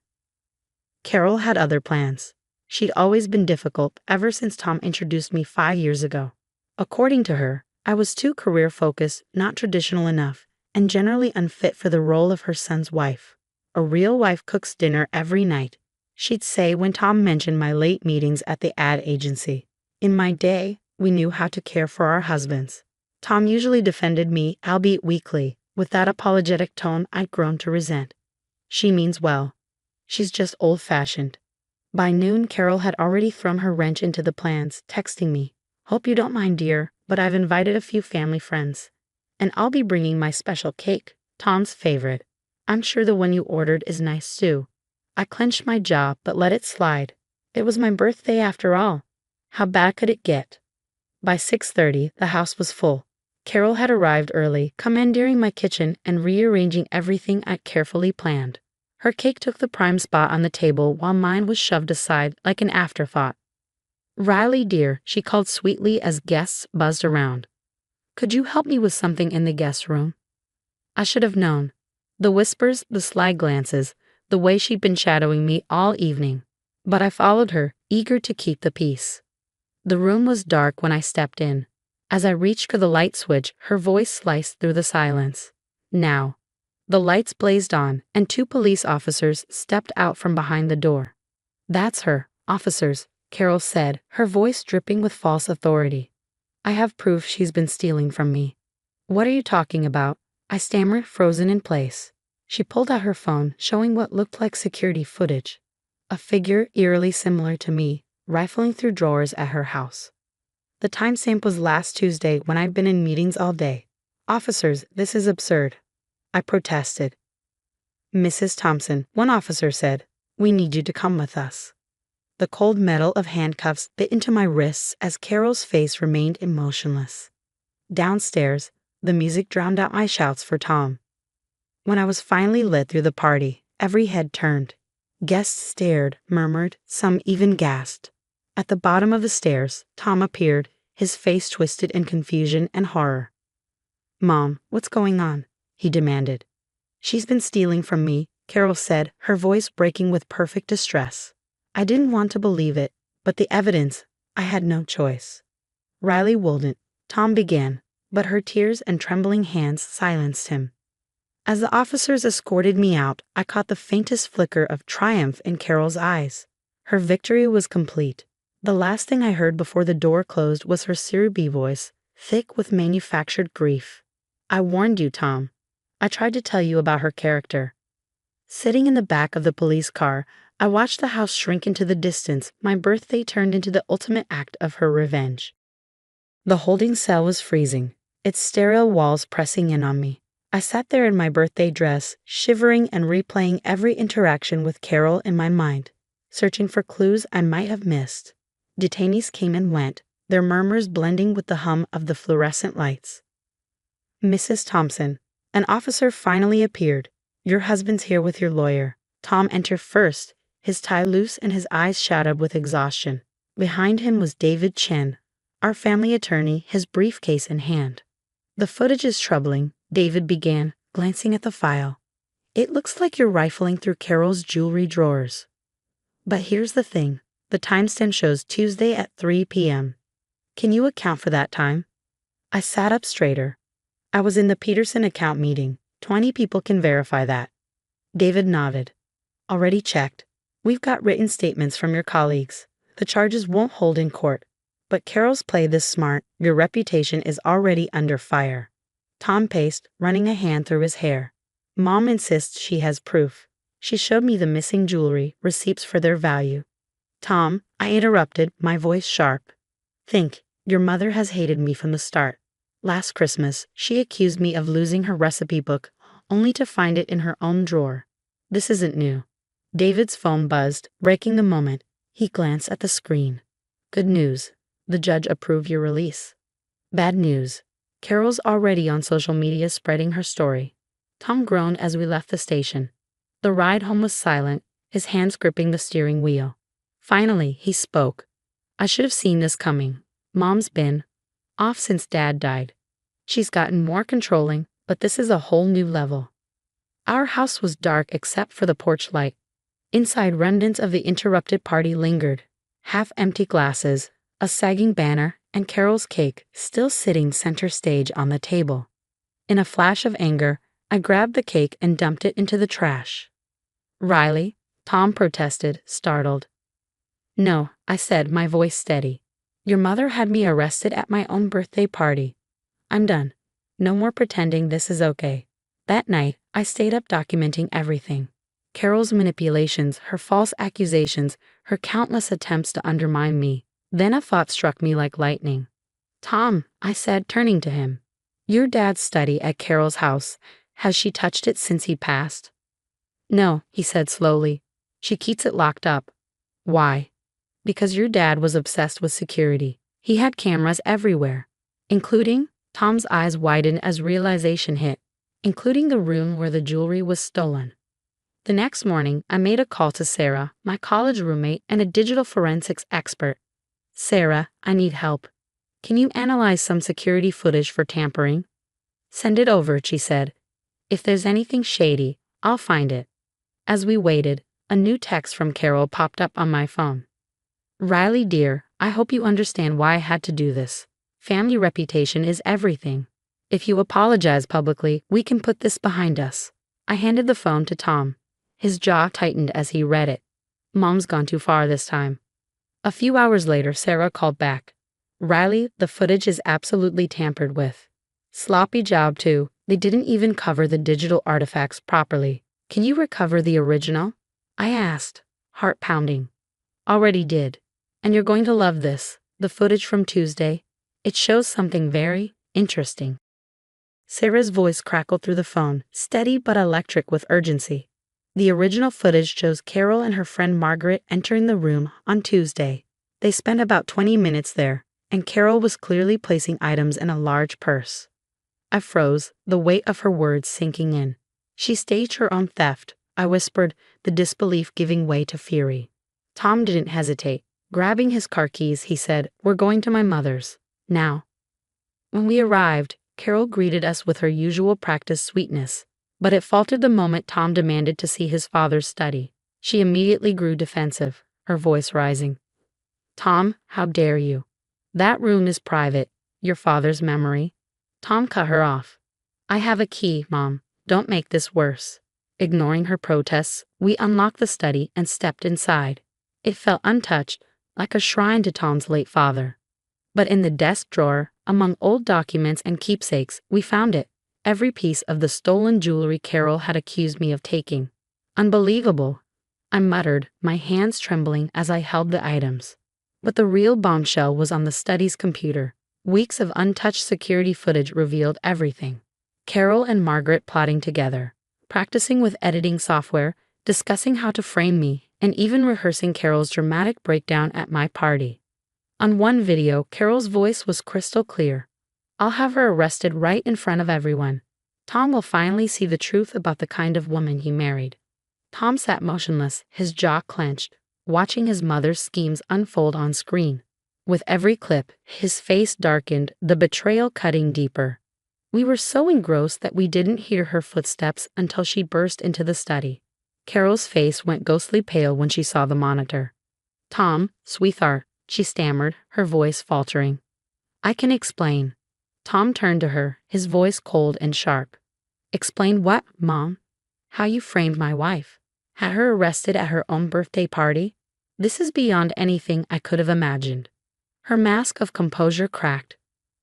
Carol had other plans. She'd always been difficult ever since Tom introduced me 5 years ago. According to her, I was too career-focused, not traditional enough, and generally unfit for the role of her son's wife. A real wife cooks dinner every night, she'd say when Tom mentioned my late meetings at the ad agency. In my day, we knew how to care for our husbands. Tom usually defended me, albeit weakly, with that apologetic tone I'd grown to resent. She means well. She's just old-fashioned. By noon, Carol had already thrown her wrench into the plans, texting me, "Hope you don't mind, dear, but I've invited a few family friends. And I'll be bringing my special cake, Tom's favorite. I'm sure the one you ordered is nice too." I clenched my jaw, but let it slide. It was my birthday after all. How bad could it get? By 6:30, the house was full. Carol had arrived early, commandeering my kitchen and rearranging everything I'd carefully planned. Her cake took the prime spot on the table while mine was shoved aside like an afterthought. "Riley, dear," she called sweetly as guests buzzed around. "Could you help me with something in the guest room?" I should have known. The whispers, the sly glances, the way she'd been shadowing me all evening. But I followed her, eager to keep the peace. The room was dark when I stepped in. As I reached for the light switch, her voice sliced through the silence. "Now." The lights blazed on, and 2 police officers stepped out from behind the door. "That's her, officers," Carol said, her voice dripping with false authority. "I have proof she's been stealing from me." "What are you talking about?" I stammered, frozen in place. She pulled out her phone, showing what looked like security footage. A figure eerily similar to me, rifling through drawers at her house. The timestamp was last Tuesday when I'd been in meetings all day. "Officers, this is absurd," I protested. "Mrs. Thompson," one officer said, "we need you to come with us." The cold metal of handcuffs bit into my wrists as Carol's face remained emotionless. Downstairs, the music drowned out my shouts for Tom. When I was finally led through the party, every head turned. Guests stared, murmured, some even gasped. At the bottom of the stairs, Tom appeared, his face twisted in confusion and horror. "Mom, what's going on?" he demanded. "She's been stealing from me," Carol said, her voice breaking with perfect distress. I didn't want to believe it, but the evidence, I had no choice. "Riley wouldn't," Tom began, but her tears and trembling hands silenced him. As the officers escorted me out, I caught the faintest flicker of triumph in Carol's eyes. Her victory was complete. The last thing I heard before the door closed was her syrupy voice, thick with manufactured grief. "I warned you, Tom. I tried to tell you about her character." Sitting in the back of the police car, I watched the house shrink into the distance. My birthday turned into the ultimate act of her revenge. The holding cell was freezing, its sterile walls pressing in on me. I sat there in my birthday dress, shivering and replaying every interaction with Carol in my mind, searching for clues I might have missed. Detainees came and went, their murmurs blending with the hum of the fluorescent lights. "Mrs. Thompson." An officer finally appeared. "Your husband's here with your lawyer." Tom entered first, his tie loose and his eyes shadowed with exhaustion. Behind him was David Chen, our family attorney, his briefcase in hand. "The footage is troubling," David began, glancing at the file. "It looks like you're rifling through Carol's jewelry drawers. But here's the thing. The timestamp shows Tuesday at 3 p.m. Can you account for that time?" I sat up straighter. "I was in the Peterson account meeting. 20 people can verify that." David nodded. "Already checked. We've got written statements from your colleagues. The charges won't hold in court. But Carol's played this smart. Your reputation is already under fire." Tom paced, running a hand through his hair. "Mom insists she has proof. She showed me the missing jewelry, receipts for their value." "Tom," I interrupted, my voice sharp. "Think, your mother has hated me from the start. Last Christmas, she accused me of losing her recipe book, only to find it in her own drawer. This isn't new." David's phone buzzed, breaking the moment. He glanced at the screen. "Good news. The judge approved your release." "Bad news. Carol's already on social media spreading her story." Tom groaned as we left the station. The ride home was silent, his hands gripping the steering wheel. Finally, he spoke. "I should have seen this coming. Mom's been off since Dad died. She's gotten more controlling, but this is a whole new level." Our house was dark except for the porch light. Inside, remnants of the interrupted party lingered. Half-empty glasses, a sagging banner, and Carol's cake still sitting center stage on the table. In a flash of anger, I grabbed the cake and dumped it into the trash. "Riley," Tom protested, startled. "No," I said, my voice steady. "Your mother had me arrested at my own birthday party. I'm done. No more pretending this is okay." That night, I stayed up documenting everything. Carol's manipulations, her false accusations, her countless attempts to undermine me. Then a thought struck me like lightning. "Tom," I said, turning to him. "Your dad's study at Carol's house. Has she touched it since he passed?" "No," he said slowly. "She keeps it locked up." "Why?" "Because your dad was obsessed with security. He had cameras everywhere, including," Tom's eyes widened as realization hit, "including the room where the jewelry was stolen." The next morning, I made a call to Sarah, my college roommate and a digital forensics expert. "Sarah, I need help. Can you analyze some security footage for tampering?" "Send it over," she said. "If there's anything shady, I'll find it." As we waited, a new text from Carol popped up on my phone. "Riley dear, I hope you understand why I had to do this. Family reputation is everything. If you apologize publicly, we can put this behind us." I handed the phone to Tom. His jaw tightened as he read it. Mom's gone too far this time. A few hours later, Sarah called back. "Riley, the footage is absolutely tampered with. Sloppy job too. They didn't even cover the digital artifacts properly. Can you recover the original?" I asked, heart pounding. "Already did. And you're going to love this. The footage from Tuesday. It shows something very interesting." Sarah's voice crackled through the phone, steady but electric with urgency. "The original footage shows Carol and her friend Margaret entering the room on Tuesday. They spent about 20 minutes there, and Carol was clearly placing items in a large purse." I froze, the weight of her words sinking in. "She staged her own theft," I whispered, the disbelief giving way to fury. Tom didn't hesitate. Grabbing his car keys, he said, "We're going to my mother's. Now." When we arrived, Carol greeted us with her usual practiced sweetness, but it faltered the moment Tom demanded to see his father's study. She immediately grew defensive, her voice rising. "Tom, how dare you? That room is private, your father's memory." Tom cut her off. "I have a key, Mom. Don't make this worse." Ignoring her protests, we unlocked the study and stepped inside. It felt untouched, like a shrine to Tom's late father. But in the desk drawer, among old documents and keepsakes, we found it. Every piece of the stolen jewelry Carol had accused me of taking. Unbelievable. I muttered, my hands trembling as I held the items. But the real bombshell was on the study's computer. Weeks of untouched security footage revealed everything. Carol and Margaret plotting together, practicing with editing software, discussing how to frame me, and even rehearsing Carol's dramatic breakdown at my party. On one video, Carol's voice was crystal clear. I'll have her arrested right in front of everyone. Tom will finally see the truth about the kind of woman he married. Tom sat motionless, his jaw clenched, watching his mother's schemes unfold on screen. With every clip, his face darkened, the betrayal cutting deeper. We were so engrossed that we didn't hear her footsteps until she burst into the study. Carol's face went ghostly pale when she saw the monitor. Tom, sweetheart, she stammered, her voice faltering. I can explain. Tom turned to her, his voice cold and sharp. Explain what, Mom? How you framed my wife. Had her arrested at her own birthday party? This is beyond anything I could have imagined. Her mask of composure cracked.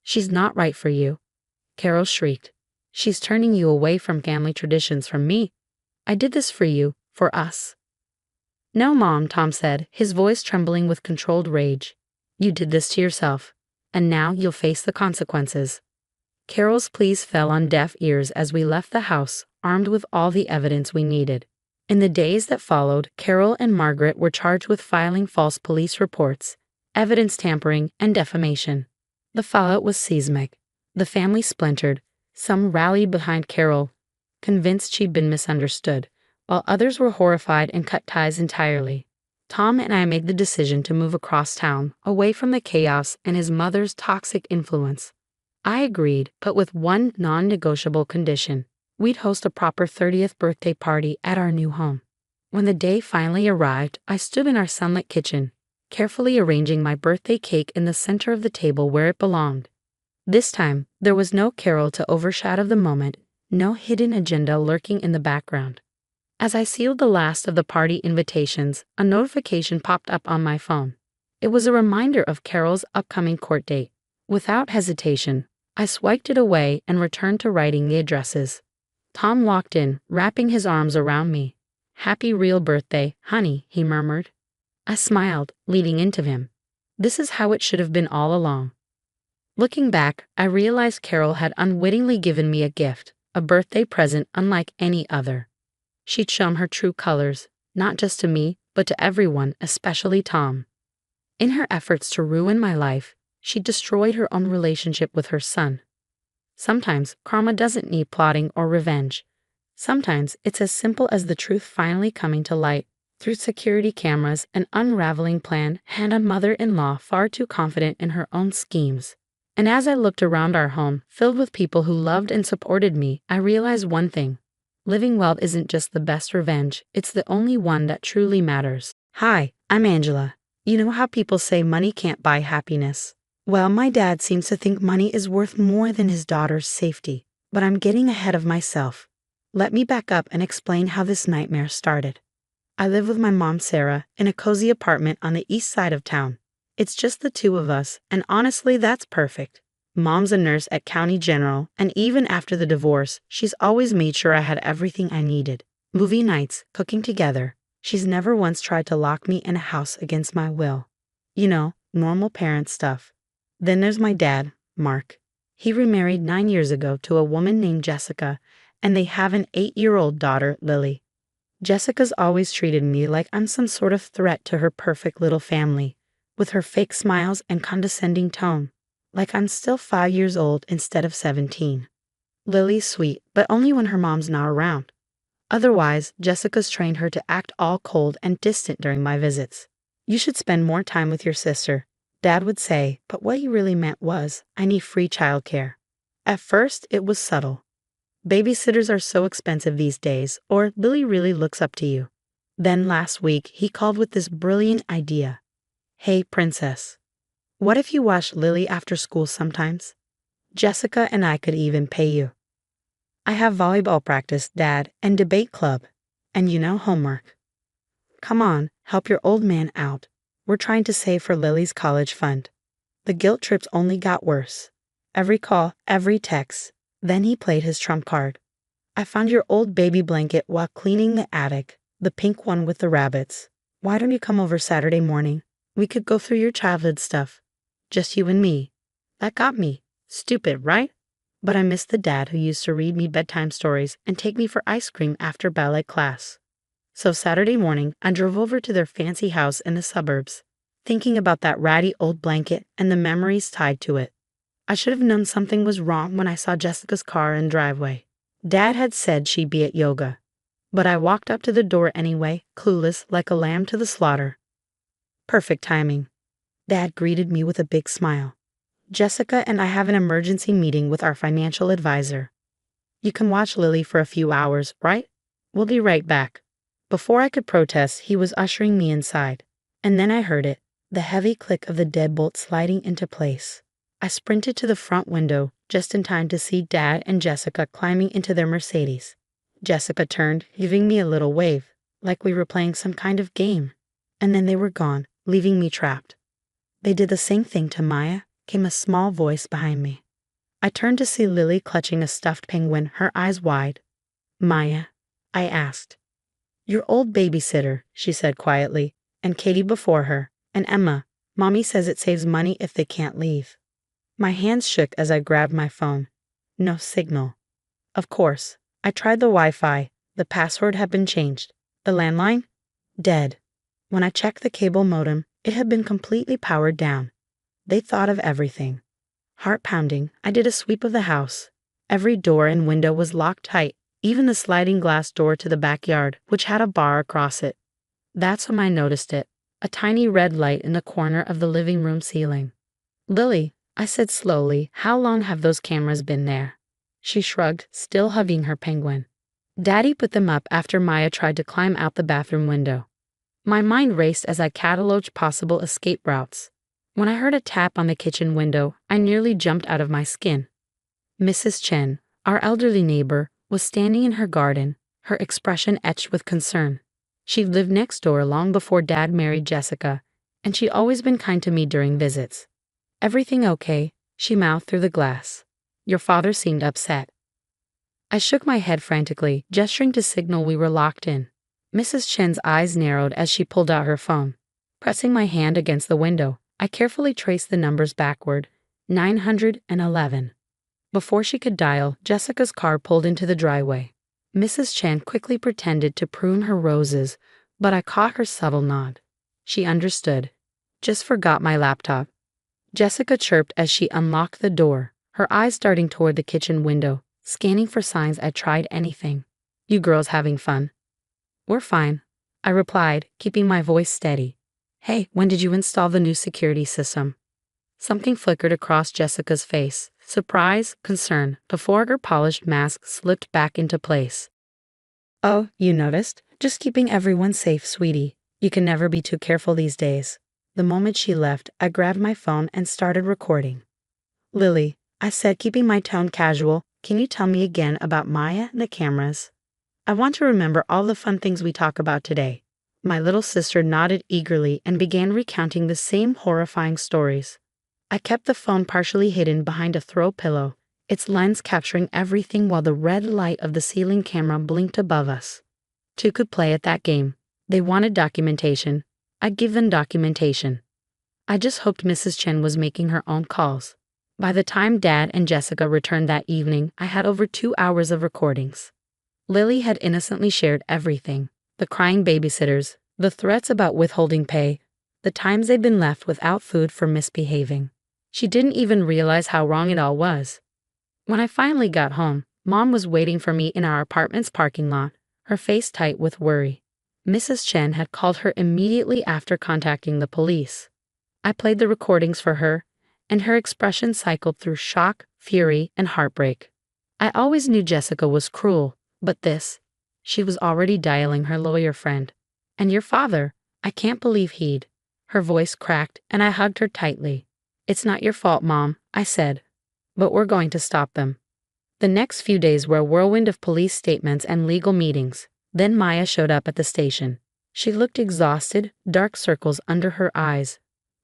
She's not right for you. Carol shrieked. She's turning you away from family traditions from me. I did this for you, for us. No, Mom, Tom said, his voice trembling with controlled rage. You did this to yourself, and now you'll face the consequences. Carol's pleas fell on deaf ears as we left the house, armed with all the evidence we needed. In the days that followed, Carol and Margaret were charged with filing false police reports, evidence tampering, and defamation. The fallout was seismic. The family splintered. Some rallied behind Carol, convinced she'd been misunderstood, while others were horrified and cut ties entirely. Tom and I made the decision to move across town, away from the chaos and his mother's toxic influence. I agreed, but with one non-negotiable condition. We'd host a proper 30th birthday party at our new home. When the day finally arrived, I stood in our sunlit kitchen, carefully arranging my birthday cake in the center of the table where it belonged. This time, there was no Carol to overshadow the moment, no hidden agenda lurking in the background. As I sealed the last of the party invitations, a notification popped up on my phone. It was a reminder of Carol's upcoming court date. Without hesitation, I swiped it away and returned to writing the addresses. Tom walked in, wrapping his arms around me. Happy real birthday, honey, he murmured. I smiled, leaning into him. This is how it should have been all along. Looking back, I realized Carol had unwittingly given me a gift, a birthday present unlike any other. She'd shown her true colors, not just to me, but to everyone, especially Tom. In her efforts to ruin my life, she destroyed her own relationship with her son. Sometimes karma doesn't need plotting or revenge. Sometimes it's as simple as the truth finally coming to light through security cameras, an unraveling plan, and a mother-in-law far too confident in her own schemes. And as I looked around our home, filled with people who loved and supported me, I realized one thing. Living well isn't just the best revenge, it's the only one that truly matters. Hi, I'm Angela. You know how people say money can't buy happiness? Well, my dad seems to think money is worth more than his daughter's safety. But I'm getting ahead of myself. Let me back up and explain how this nightmare started. I live with my mom, Sarah, in a cozy apartment on the east side of town. It's just the two of us, and honestly, that's perfect. Mom's a nurse at County General, and even after the divorce, she's always made sure I had everything I needed. Movie nights, cooking together. She's never once tried to lock me in a house against my will. You know, normal parent stuff. Then there's my dad, Mark. He remarried 9 years ago to a woman named Jessica, and they have an 8-year-old daughter, Lily. Jessica's always treated me like I'm some sort of threat to her perfect little family, with her fake smiles and condescending tone, like I'm still 5 years old instead of 17. Lily's sweet, but only when her mom's not around. Otherwise, Jessica's trained her to act all cold and distant during my visits. You should spend more time with your sister, Dad would say, but what he really meant was, I need free childcare. At first, it was subtle. Babysitters are so expensive these days, or Lily really looks up to you. Then last week, he called with this brilliant idea. Hey, princess. What if you watch Lily after school sometimes? Jessica and I could even pay you. I have volleyball practice, Dad, and debate club. And homework. Come on, help your old man out. We're trying to save for Lily's college fund. The guilt trips only got worse. Every call, every text. Then he played his trump card. I found your old baby blanket while cleaning the attic. The pink one with the rabbits. Why don't you come over Saturday morning? We could go through your childhood stuff. Just you and me. That got me. Stupid, right? But I missed the dad who used to read me bedtime stories and take me for ice cream after ballet class. So Saturday morning, I drove over to their fancy house in the suburbs, thinking about that ratty old blanket and the memories tied to it. I should have known something was wrong when I saw Jessica's car in the driveway. Dad had said she'd be at yoga, but I walked up to the door anyway, clueless like a lamb to the slaughter. Perfect timing. Dad greeted me with a big smile. Jessica and I have an emergency meeting with our financial advisor. You can watch Lily for a few hours, right? We'll be right back. Before I could protest, he was ushering me inside. And then I heard it, the heavy click of the deadbolt sliding into place. I sprinted to the front window, just in time to see Dad and Jessica climbing into their Mercedes. Jessica turned, giving me a little wave, like we were playing some kind of game. And then they were gone, leaving me trapped. They did the same thing to Maya, came a small voice behind me. I turned to see Lily clutching a stuffed penguin, her eyes wide. Maya, I asked. Your old babysitter, she said quietly, and Katie before her, and Emma. Mommy says it saves money if they can't leave. My hands shook as I grabbed my phone. No signal. Of course, I tried the Wi-Fi. The password had been changed. The landline? Dead. When I checked the cable modem, it had been completely powered down. They thought of everything. Heart pounding, I did a sweep of the house. Every door and window was locked tight, even the sliding glass door to the backyard, which had a bar across it. That's when I noticed it, a tiny red light in the corner of the living room ceiling. Lily, I said slowly, how long have those cameras been there? She shrugged, still hugging her penguin. Daddy put them up after Maya tried to climb out the bathroom window. My mind raced as I catalogued possible escape routes. When I heard a tap on the kitchen window, I nearly jumped out of my skin. Mrs. Chen, our elderly neighbor, was standing in her garden, her expression etched with concern. She'd lived next door long before Dad married Jessica, and she'd always been kind to me during visits. Everything okay? She mouthed through the glass. Your father seemed upset. I shook my head frantically, gesturing to signal we were locked in. Mrs. Chen's eyes narrowed as she pulled out her phone. Pressing my hand against the window, I carefully traced the numbers backward. 911. Before she could dial, Jessica's car pulled into the driveway. Mrs. Chen quickly pretended to prune her roses, but I caught her subtle nod. She understood. Just forgot my laptop. Jessica chirped as she unlocked the door, her eyes darting toward the kitchen window, scanning for signs I tried anything. You girls having fun? We're fine, I replied, keeping my voice steady. Hey, when did you install the new security system? Something flickered across Jessica's face. Surprise, concern, before her polished mask slipped back into place. Oh, you noticed? Just keeping everyone safe, sweetie. You can never be too careful these days. The moment she left, I grabbed my phone and started recording. Lily, I said, keeping my tone casual, can you tell me again about Maya and the cameras? I want to remember all the fun things we talk about today. My little sister nodded eagerly and began recounting the same horrifying stories. I kept the phone partially hidden behind a throw pillow, its lens capturing everything while the red light of the ceiling camera blinked above us. Two could play at that game. They wanted documentation. I'd give them documentation. I just hoped Mrs. Chen was making her own calls. By the time Dad and Jessica returned that evening, I had over 2 hours of recordings. Lily had innocently shared everything. The crying babysitters, the threats about withholding pay, the times they'd been left without food for misbehaving. She didn't even realize how wrong it all was. When I finally got home, Mom was waiting for me in our apartment's parking lot, her face tight with worry. Mrs. Chen had called her immediately after contacting the police. I played the recordings for her, and her expression cycled through shock, fury, and heartbreak. I always knew Jessica was cruel, but this, she was already dialing her lawyer friend. And your father, I can't believe he'd. Her voice cracked, and I hugged her tightly. It's not your fault, Mom, I said. But we're going to stop them. The next few days were a whirlwind of police statements and legal meetings. Then Maya showed up at the station. She looked exhausted, dark circles under her eyes.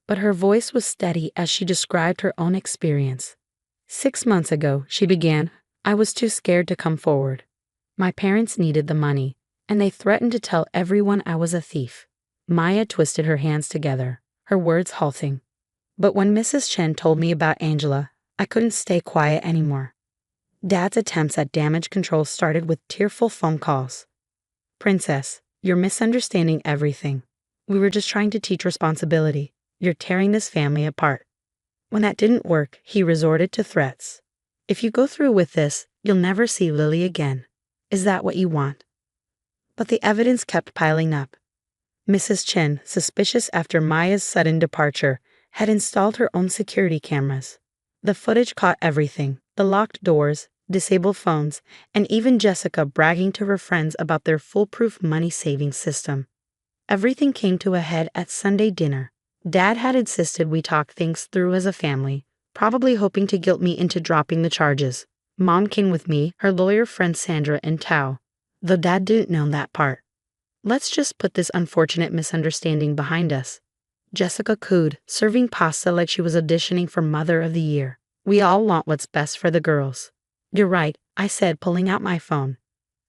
But her voice was steady as she described her own experience. 6 months ago, she began, I was too scared to come forward. My parents needed the money, And they threatened to tell everyone I was a thief. Maya twisted her hands together, her words halting. But when Mrs. Chen told me about Angela, I couldn't stay quiet anymore. Dad's attempts at damage control started with tearful phone calls. Princess, you're misunderstanding everything. We were just trying to teach responsibility. You're tearing this family apart. When that didn't work, he resorted to threats. If you go through with this, you'll never see Lily again. Is that what you want? But the evidence kept piling up. Mrs. Chen, suspicious after Maya's sudden departure, had installed her own security cameras. The footage caught everything: the locked doors, disabled phones, and even Jessica bragging to her friends about their foolproof money-saving system. Everything came to a head at Sunday dinner. Dad had insisted we talk things through as a family, probably hoping to guilt me into dropping the charges. Mom came with me, her lawyer friend Sandra, and Tao, though Dad didn't know that part. Let's just put this unfortunate misunderstanding behind us. Jessica cooed, serving pasta like she was auditioning for Mother of the Year. We all want what's best for the girls. You're right, I said, pulling out my phone.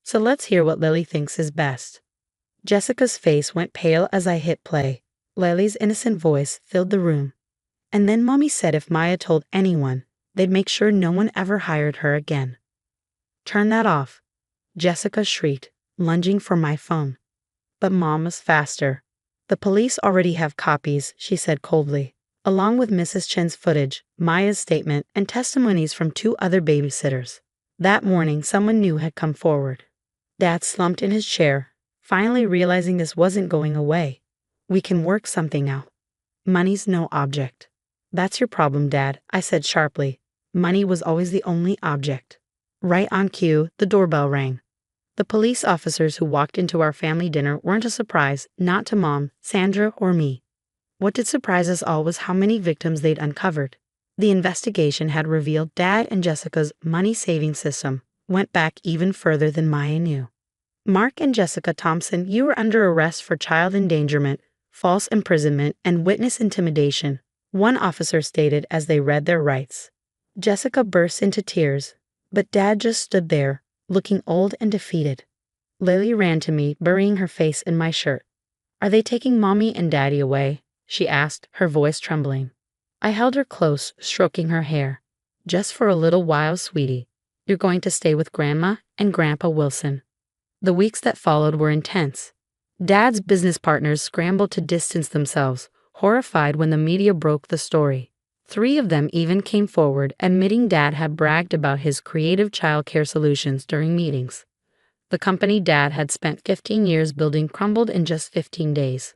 So let's hear what Lily thinks is best. Jessica's face went pale as I hit play. Lily's innocent voice filled the room. And then Mommy said if Maya told anyone, they'd make sure no one ever hired her again. Turn that off, Jessica shrieked, lunging for my phone. But Mom was faster. The police already have copies, she said coldly, along with Mrs. Chen's footage, Maya's statement, and testimonies from 2 other babysitters. That morning, someone new had come forward. Dad slumped in his chair, finally realizing this wasn't going away. We can work something out. Money's no object. That's your problem, Dad, I said sharply. Money was always the only object. Right on cue, the doorbell rang. The police officers who walked into our family dinner weren't a surprise, not to Mom, Sandra, or me. What did surprise us all was how many victims they'd uncovered. The investigation had revealed Dad and Jessica's money-saving system went back even further than Maya knew. Mark and Jessica Thompson, you were under arrest for child endangerment, false imprisonment, and witness intimidation, one officer stated as they read their rights. Jessica burst into tears, but Dad just stood there, looking old and defeated. Lily ran to me, burying her face in my shirt. Are they taking Mommy and Daddy away? She asked, her voice trembling. I held her close, stroking her hair. Just for a little while, sweetie. You're going to stay with Grandma and Grandpa Wilson. The weeks that followed were intense. Dad's business partners scrambled to distance themselves, horrified when the media broke the story. 3 of them even came forward, admitting Dad had bragged about his creative childcare solutions during meetings. The company Dad had spent 15 years building crumbled in just 15 days.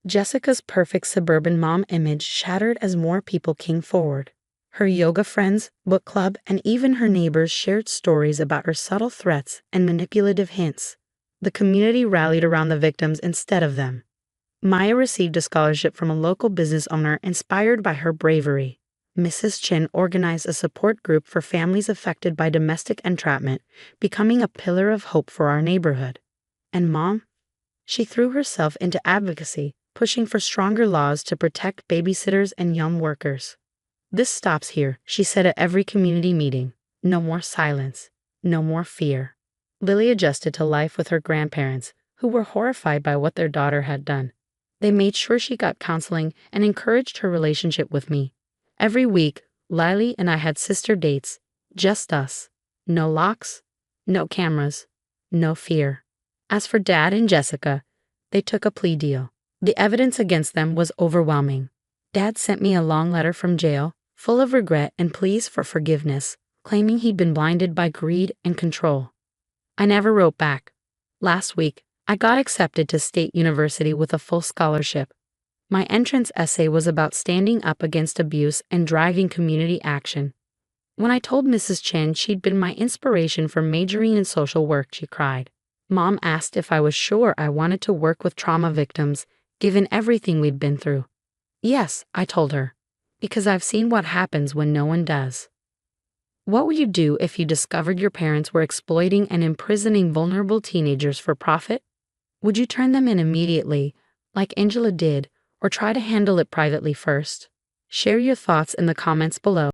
Jessica's perfect suburban mom image shattered as more people came forward. Her yoga friends, book club, and even her neighbors shared stories about her subtle threats and manipulative hints. The community rallied around the victims instead of them. Maya received a scholarship from a local business owner inspired by her bravery. Mrs. Chen organized a support group for families affected by domestic entrapment, becoming a pillar of hope for our neighborhood. And Mom? She threw herself into advocacy, pushing for stronger laws to protect babysitters and young workers. This stops here, she said at every community meeting. No more silence. No more fear. Lily adjusted to life with her grandparents, who were horrified by what their daughter had done. They made sure she got counseling and encouraged her relationship with me. Every week, Lily and I had sister dates, just us. No locks, no cameras, no fear. As for Dad and Jessica, they took a plea deal. The evidence against them was overwhelming. Dad sent me a long letter from jail, full of regret and pleas for forgiveness, claiming he'd been blinded by greed and control. I never wrote back. Last week, I got accepted to State University with a full scholarship. My entrance essay was about standing up against abuse and driving community action. When I told Mrs. Chen she'd been my inspiration for majoring in social work, she cried. Mom asked if I was sure I wanted to work with trauma victims, given everything we'd been through. Yes, I told her, because I've seen what happens when no one does. What would you do if you discovered your parents were exploiting and imprisoning vulnerable teenagers for profit? Would you turn them in immediately, like Angela did, or try to handle it privately first? Share your thoughts in the comments below.